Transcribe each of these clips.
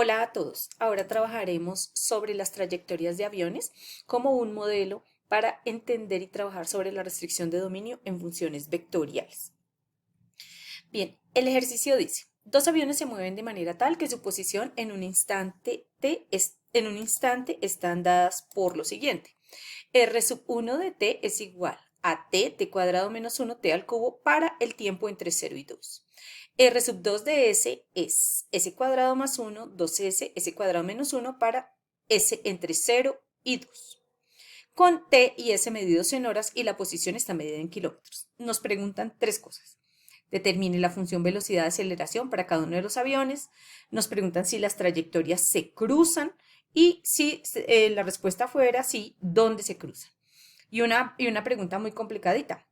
Hola a todos. Ahora trabajaremos sobre las trayectorias de aviones como un modelo para entender y trabajar sobre la restricción de dominio en funciones vectoriales. Bien, el ejercicio dice, dos aviones se mueven de manera tal que su posición en un instante están dadas por lo siguiente. R sub 1 de t es igual a t cuadrado menos 1 t al cubo para el tiempo entre 0 y 2. R sub 2 de s es s cuadrado más 1, 2s, s cuadrado menos 1 para s entre 0 y 2. Con t y s medidos en horas y la posición está medida en kilómetros. Nos preguntan tres cosas. Determine la función velocidad de aceleración para cada uno de los aviones. Nos preguntan si las trayectorias se cruzan y si la respuesta fuera sí, ¿dónde se cruzan? Y una pregunta muy complicadita.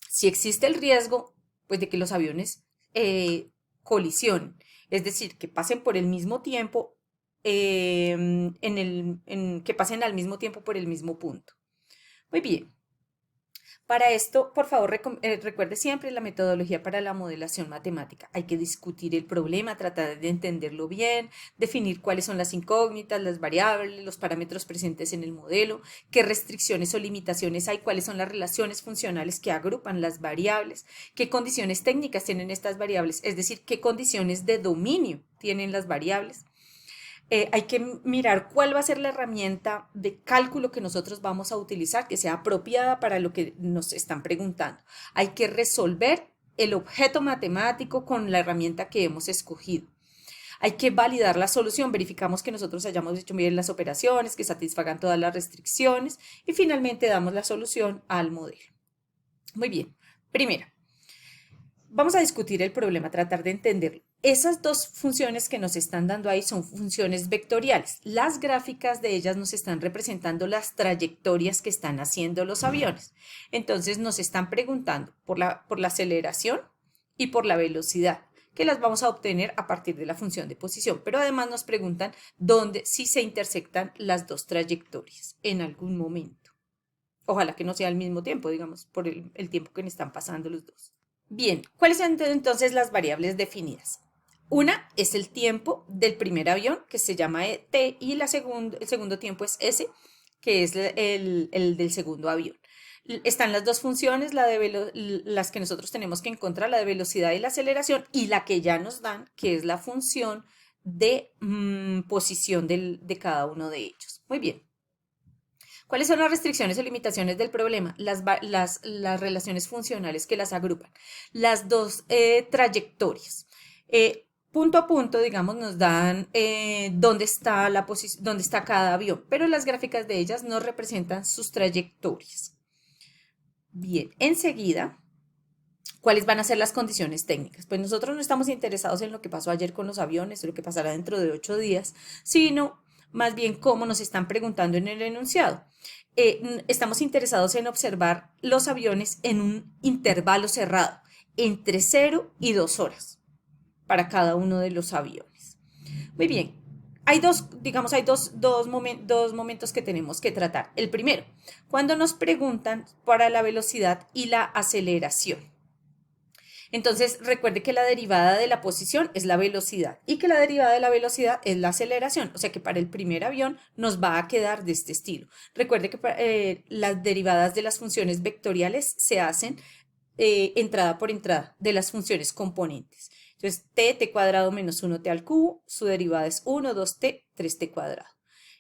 Si existe el riesgo, pues, de que los aviones colisionen, es decir, que pasen por el mismo tiempo, que pasen al mismo tiempo por el mismo punto. Muy bien. Para esto, por favor, recuerde siempre la metodología para la modelación matemática. Hay que discutir el problema, tratar de entenderlo bien, definir cuáles son las incógnitas, las variables, los parámetros presentes en el modelo, qué restricciones o limitaciones hay, cuáles son las relaciones funcionales que agrupan las variables, qué condiciones técnicas tienen estas variables, es decir, qué condiciones de dominio tienen las variables. Hay que mirar cuál va a ser la herramienta de cálculo que nosotros vamos a utilizar, que sea apropiada para lo que nos están preguntando. Hay que resolver el objeto matemático con la herramienta que hemos escogido. Hay que validar la solución, verificamos que nosotros hayamos hecho bien las operaciones, que satisfagan todas las restricciones y finalmente damos la solución al modelo. Muy bien, primero, vamos a discutir el problema, tratar de entenderlo. Esas dos funciones que nos están dando ahí son funciones vectoriales. Las gráficas de ellas nos están representando las trayectorias que están haciendo los aviones. Entonces nos están preguntando por la aceleración y por la velocidad, que las vamos a obtener a partir de la función de posición. Pero además nos preguntan dónde si se intersectan las dos trayectorias en algún momento. Ojalá que no sea al mismo tiempo, digamos, por el tiempo que me están pasando los dos. Bien, ¿cuáles son entonces las variables definidas? Una es el tiempo del primer avión, que se llama t, y el segundo tiempo es s, que es el del segundo avión. Están las dos funciones, las que nosotros tenemos que encontrar, la de velocidad y la aceleración, y la que ya nos dan, que es la función de posición de cada uno de ellos. Muy bien. ¿Cuáles son las restricciones o limitaciones del problema? Las relaciones funcionales que las agrupan. Las dos trayectorias. Punto a punto, digamos, nos dan dónde está cada avión, pero las gráficas de ellas nos representan sus trayectorias. Bien, enseguida, ¿cuáles van a ser las condiciones técnicas? Pues nosotros no estamos interesados en lo que pasó ayer con los aviones o lo que pasará dentro de 8 días, sino más bien cómo nos están preguntando en el enunciado. Estamos interesados en observar los aviones en un intervalo cerrado, entre 0 y 2 horas para cada uno de los aviones. Muy bien, hay dos momentos que tenemos que tratar. El primero, cuando nos preguntan para la velocidad y la aceleración. Entonces, recuerde que la derivada de la posición es la velocidad y que la derivada de la velocidad es la aceleración. O sea que para el primer avión nos va a quedar de este estilo. Recuerde que las derivadas de las funciones vectoriales se hacen entrada por entrada de las funciones componentes. Entonces, t cuadrado menos 1t al cubo, su derivada es 1, 2t, 3t cuadrado.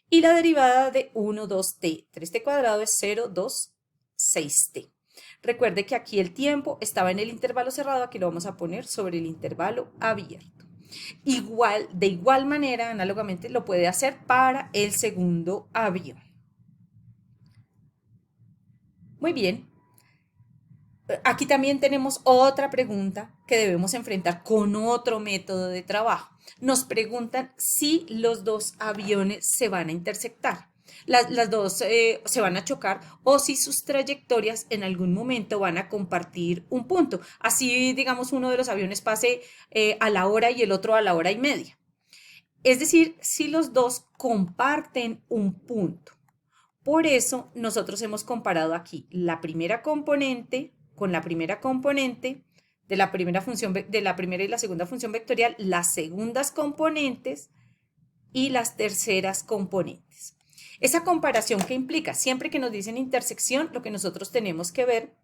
Y la derivada de 1, 2t, 3t cuadrado es 0, 2, 6t. Recuerde que aquí el tiempo estaba en el intervalo cerrado, aquí lo vamos a poner sobre el intervalo abierto. De igual manera, análogamente, lo puede hacer para el segundo avión. Muy bien. Aquí también tenemos otra pregunta que debemos enfrentar con otro método de trabajo. Nos preguntan si los dos aviones se van a intersectar. Las dos se van a chocar o si sus trayectorias en algún momento van a compartir un punto. Así, digamos, uno de los aviones pase a la hora y el otro a la hora y media. Es decir, si los dos comparten un punto. Por eso nosotros hemos comparado aquí la primera componente con la primera componente de la primera y la segunda función vectorial, las segundas componentes y las terceras componentes. Esa comparación que implica, siempre que nos dicen intersección, lo que nosotros tenemos que ver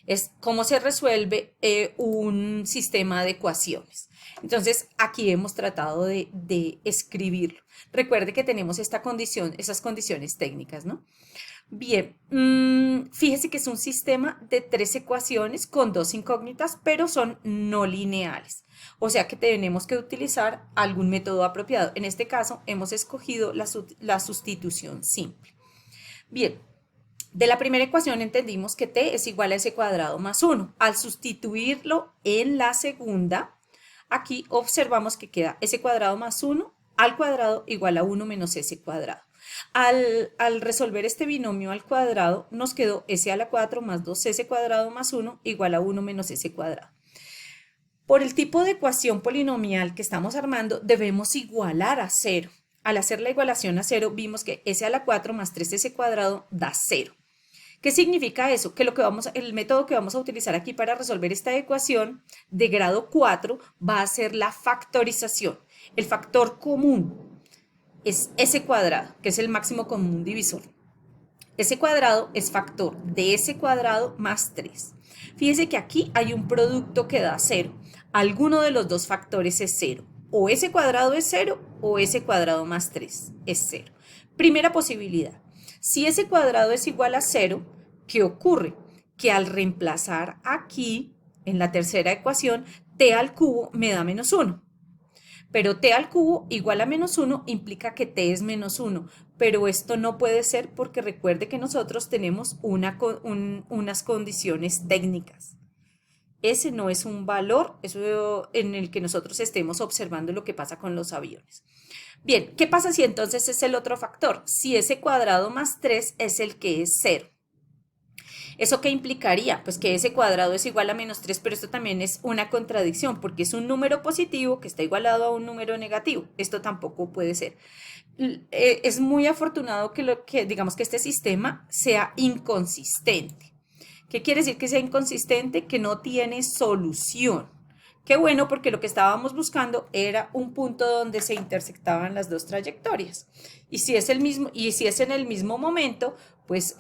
es cómo se resuelve un sistema de ecuaciones. Entonces, aquí hemos tratado de escribirlo. Recuerde que tenemos esta condición, esas condiciones técnicas, ¿no? Bien, fíjese que es un sistema de 3 ecuaciones con 2 incógnitas, pero son no lineales. O sea que tenemos que utilizar algún método apropiado. En este caso, hemos escogido la sustitución simple. Bien, de la primera ecuación entendimos que t es igual a s cuadrado más 1. Al sustituirlo en la segunda, aquí observamos que queda s cuadrado más 1 al cuadrado igual a 1 menos s cuadrado. Al resolver este binomio al cuadrado, nos quedó s a la 4 más 2s cuadrado más 1 igual a 1 menos s cuadrado. Por el tipo de ecuación polinomial que estamos armando, debemos igualar a 0. Al hacer la igualación a 0, vimos que s a la 4 más 3s cuadrado da 0. ¿Qué significa eso? Que el método que vamos a utilizar aquí para resolver esta ecuación de grado 4 va a ser la factorización. El factor común es s cuadrado, que es el máximo común divisor. S cuadrado es factor de s cuadrado más 3. Fíjese que aquí hay un producto que da 0. Alguno de los dos factores es 0. O s cuadrado es 0 o s cuadrado más 3 es 0. Primera posibilidad. Si s cuadrado es igual a 0, ¿qué ocurre? Que al reemplazar aquí, en la tercera ecuación, t al cubo me da menos 1. Pero t al cubo igual a menos 1 implica que t es menos 1. Pero esto no puede ser porque recuerde que nosotros tenemos unas condiciones técnicas. Ese no es un valor en el que nosotros estemos observando lo que pasa con los aviones. Bien, ¿qué pasa si entonces es el otro factor? Si s cuadrado más 3 es el que es 0. ¿Eso qué implicaría? Pues que s cuadrado es igual a menos 3, pero esto también es una contradicción porque es un número positivo que está igualado a un número negativo. Esto tampoco puede ser. Es muy afortunado digamos que este sistema sea inconsistente. ¿Qué quiere decir que sea inconsistente? Que no tiene solución. Qué bueno, porque lo que estábamos buscando era un punto donde se intersectaban las dos trayectorias. Y si es en el mismo momento, pues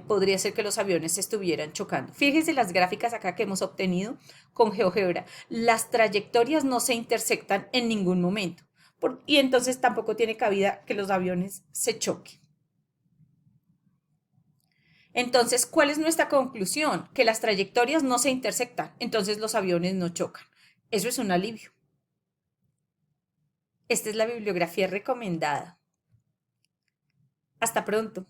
podría ser que los aviones se estuvieran chocando. Fíjense las gráficas acá que hemos obtenido con GeoGebra. Las trayectorias no se intersectan en ningún momento. Y entonces tampoco tiene cabida que los aviones se choquen. Entonces, ¿cuál es nuestra conclusión? Que las trayectorias no se intersectan, entonces los aviones no chocan. Eso es un alivio. Esta es la bibliografía recomendada. Hasta pronto.